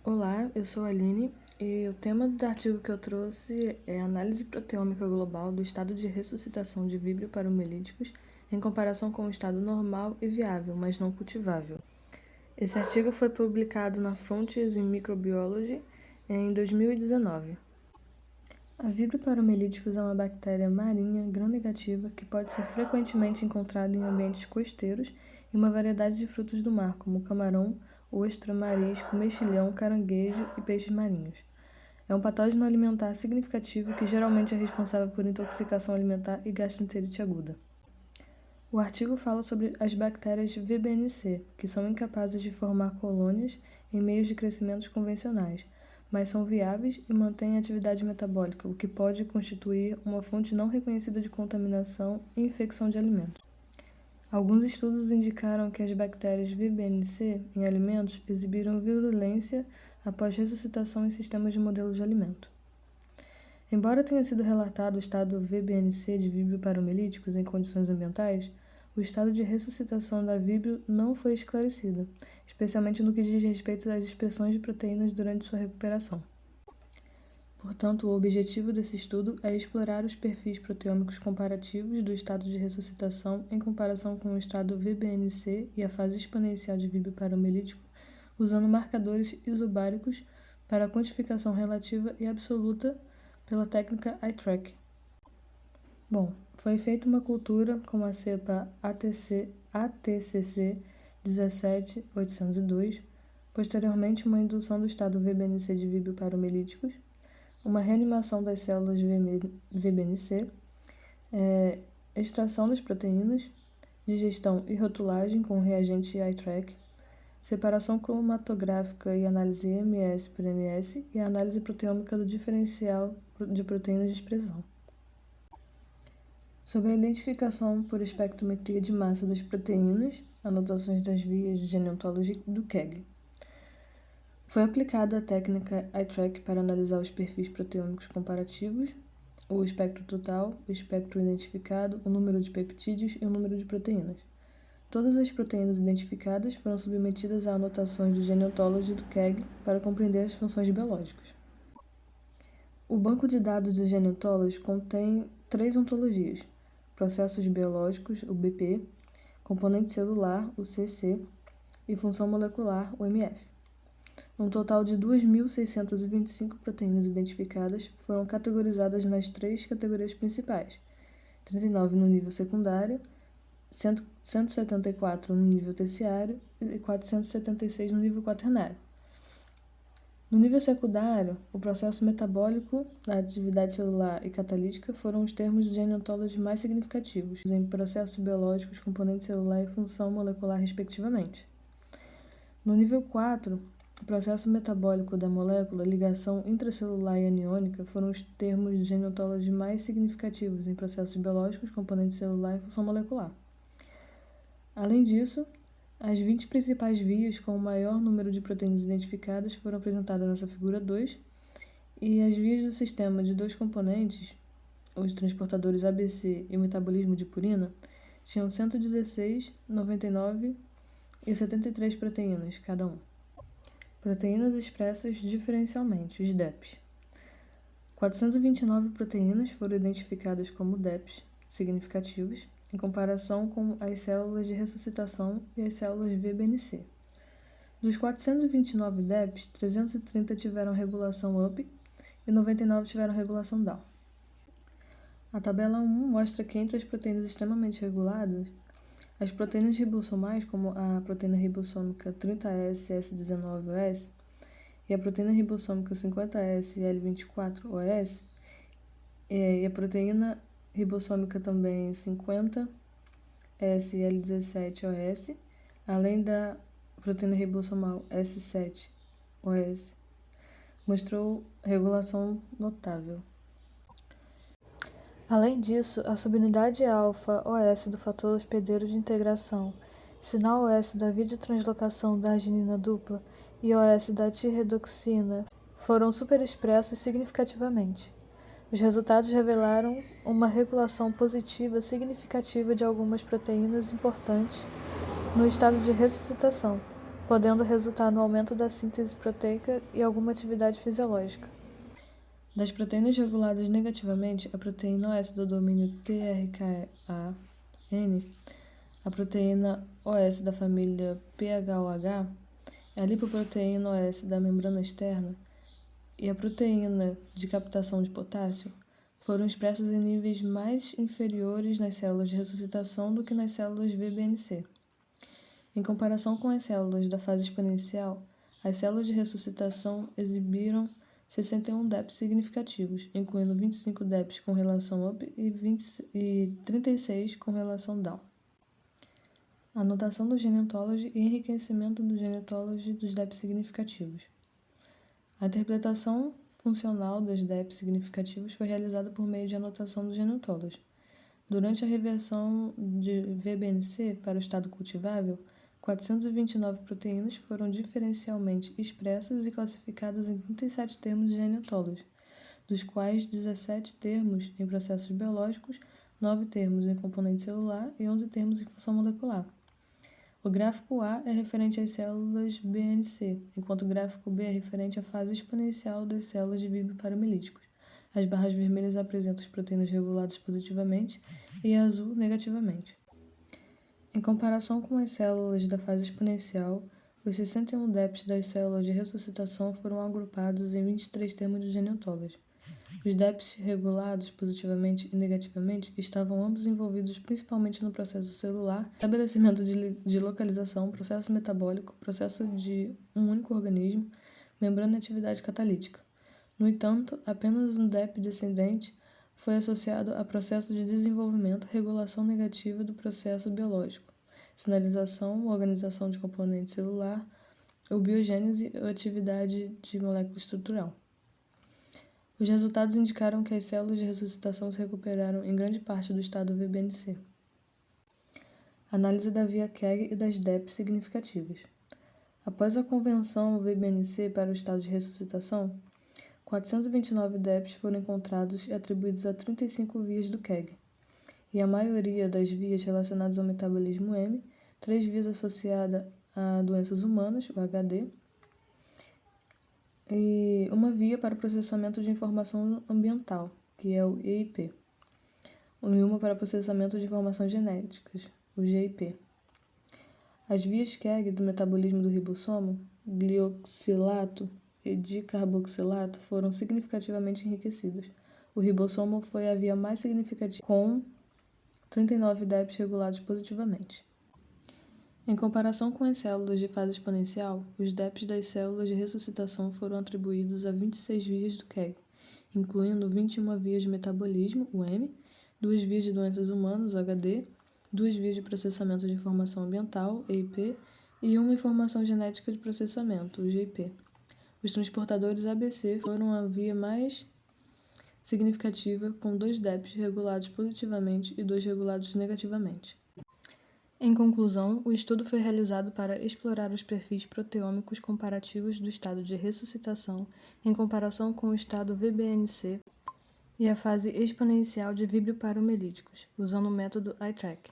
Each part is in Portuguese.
Olá, eu sou a Aline e o tema do artigo que eu trouxe é Análise proteômica global do estado de ressuscitação de víbrio paromelíticos em comparação com o estado normal e viável, mas não cultivável. Esse artigo foi publicado na Frontiers in Microbiology em 2019. A Vibrio paromelíticos é uma bactéria marinha gram-negativa que pode ser frequentemente encontrada em ambientes costeiros e uma variedade de frutos do mar, como camarão, ostra, marisco, mexilhão, caranguejo e peixes marinhos. É um patógeno alimentar significativo que geralmente é responsável por intoxicação alimentar e gastroenterite aguda. O artigo fala sobre as bactérias VBNC, que são incapazes de formar colônias em meios de crescimento convencionais, mas são viáveis e mantêm atividade metabólica, o que pode constituir uma fonte não reconhecida de contaminação e infecção de alimentos. Alguns estudos indicaram que as bactérias VBNC em alimentos exibiram virulência após ressuscitação em sistemas de modelo de alimento. Embora tenha sido relatado o estado VBNC de víbrio paromelíticos em condições ambientais, o estado de ressuscitação da víbrio não foi esclarecido, especialmente no que diz respeito às expressões de proteínas durante sua recuperação. Portanto, o objetivo desse estudo é explorar os perfis proteômicos comparativos do estado de ressuscitação em comparação com o estado VBNC e a fase exponencial de víbrio paromelítico, usando marcadores isobáricos para a quantificação relativa e absoluta pela técnica iTrack. Bom, foi feita uma cultura com a cepa ATCC 17802, posteriormente uma indução do estado VBNC de víbrio paromelíticos, uma reanimação das células VBNC, extração das proteínas, digestão e rotulagem com o reagente iTrack, separação cromatográfica e análise MS por MS e a análise proteômica do diferencial de proteínas de expressão. Sobre a identificação por espectrometria de massa das proteínas, anotações das vias de Gene Ontology do KEGG. Foi aplicada a técnica iTrack para analisar os perfis proteômicos comparativos, o espectro total, o espectro identificado, o número de peptídeos e o número de proteínas. Todas as proteínas identificadas foram submetidas a anotações do Gene Ontology do KEGG para compreender as funções biológicas. O banco de dados do Gene Ontology contém 3 ontologias: processos biológicos, o BP, componente celular, o CC, e função molecular, o MF. Um total de 2.625 proteínas identificadas foram categorizadas nas 3 categorias principais: 39 no nível secundário, 174 no nível terciário e 476 no nível quaternário. No nível secundário, o processo metabólico, a atividade celular e catalítica foram os termos de Gene Ontology mais significativos, em processos biológicos, componente celular e função molecular, respectivamente. No nível 4, o processo metabólico da molécula, ligação intracelular e aniônica foram os termos de Gene Ontology mais significativos em processos biológicos, componente celular e função molecular. Além disso, as 20 principais vias com o maior número de proteínas identificadas foram apresentadas nessa figura 2, e as vias do sistema de 2 componentes, os transportadores ABC e o metabolismo de purina, tinham 116, 99 e 73 proteínas cada um. Proteínas expressas diferencialmente, os DEPs. 429 proteínas foram identificadas como DEPs significativos, em comparação com as células de ressuscitação e as células VBNC. Dos 429 DEPs, 330 tiveram regulação UP e 99 tiveram regulação down. A tabela 1 mostra que entre as proteínas extremamente reguladas, as proteínas ribossomais, como a proteína ribossômica 30S S19OS e a proteína ribossômica 50S L24OS, e a proteína ribossômica também 50 SL17OS, além da proteína ribossomal S7OS, mostrou regulação notável. Além disso, a subunidade alfa-OS do fator hospedeiro de integração, sinal OS da videotranslocação da arginina dupla e OS da tirredoxina foram superexpressos significativamente. Os resultados revelaram uma regulação positiva significativa de algumas proteínas importantes no estado de ressuscitação, podendo resultar no aumento da síntese proteica e alguma atividade fisiológica. Das proteínas reguladas negativamente, a proteína OS do domínio TRKA-N, a proteína OS da família PHOH, a lipoproteína OS da membrana externa e a proteína de captação de potássio foram expressas em níveis mais inferiores nas células de ressuscitação do que nas células VBNC. Em comparação com as células da fase exponencial, as células de ressuscitação exibiram 61 DEPs significativos, incluindo 25 DEPs com relação up e 36 com relação down. Anotação do Gene Ontology e enriquecimento do Gene Ontology dos DEPs significativos. A interpretação funcional dos DEPs significativos foi realizada por meio de anotação do Gene Ontology. Durante a reversão de VBNC para o estado cultivável, 429 proteínas foram diferencialmente expressas e classificadas em 37 termos de Gene Ontology, dos quais 17 termos em processos biológicos, 9 termos em componente celular e 11 termos em função molecular. O gráfico A é referente às células BNC, enquanto o gráfico B é referente à fase exponencial das células de víbrio paramelíticos. As barras vermelhas apresentam as proteínas reguladas positivamente e a azul negativamente. Em comparação com as células da fase exponencial, os 61 DEPs das células de ressuscitação foram agrupados em 23 termos de Gene Ontology. Os DEPs regulados positivamente e negativamente estavam ambos envolvidos principalmente no processo celular, estabelecimento de localização, processo metabólico, processo de um único organismo, membrana e atividade catalítica. No entanto, apenas um DEP descendente foi associado a processo de desenvolvimento, regulação negativa do processo biológico, sinalização, organização de componente celular, ou biogênese ou atividade de molécula estrutural. Os resultados indicaram que as células de ressuscitação se recuperaram em grande parte do estado VBNC. Análise da via KEGG e das DEPs significativas. Após a convenção VBNC para o estado de ressuscitação, 429 DEPs foram encontrados e atribuídos a 35 vias do KEGG, e a maioria das vias relacionadas ao metabolismo M, 3 vias associadas a doenças humanas, o HD, e uma via para o processamento de informação ambiental, que é o EIP, e uma para processamento de informações genéticas, o GIP. As vias KEGG do metabolismo do ribossomo, glioxilato e dicarboxilato, foram significativamente enriquecidas. O ribossomo foi a via mais significativa, com 39 DEPs regulados positivamente. Em comparação com as células de fase exponencial, os DEPs das células de ressuscitação foram atribuídos a 26 vias do KEGG, incluindo 21 vias de metabolismo, o M, 2 vias de doenças humanas, o HD, 2 vias de processamento de informação ambiental, EIP, e uma informação genética de processamento, o GIP. Os transportadores ABC foram a via mais significativa, com 2 DEPs regulados positivamente e 2 regulados negativamente. Em conclusão, o estudo foi realizado para explorar os perfis proteômicos comparativos do estado de ressuscitação em comparação com o estado VBNC e a fase exponencial de víbrio paramelíticos, usando o método iTrack.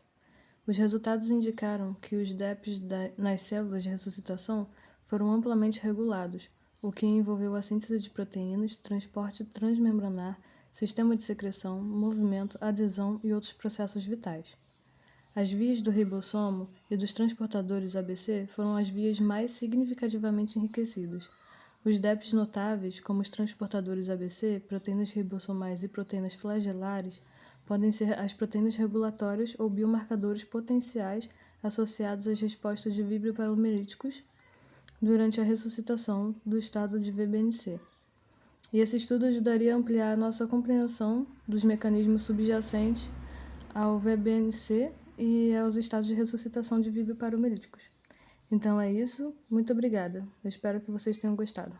Os resultados indicaram que os DEPs nas células de ressuscitação foram amplamente regulados, o que envolveu a síntese de proteínas, transporte transmembranar, sistema de secreção, movimento, adesão e outros processos vitais. As vias do ribossomo e dos transportadores ABC foram as vias mais significativamente enriquecidas. Os DEPs notáveis, como os transportadores ABC, proteínas ribossomais e proteínas flagelares, podem ser as proteínas regulatórias ou biomarcadores potenciais associados às respostas de víbrio paramelíticos durante a ressuscitação do estado de VBNC. E esse estudo ajudaria a ampliar a nossa compreensão dos mecanismos subjacentes ao VBNC e aos estados de ressuscitação de víbrio paramelíticos. Então é isso, muito obrigada. Eu espero que vocês tenham gostado.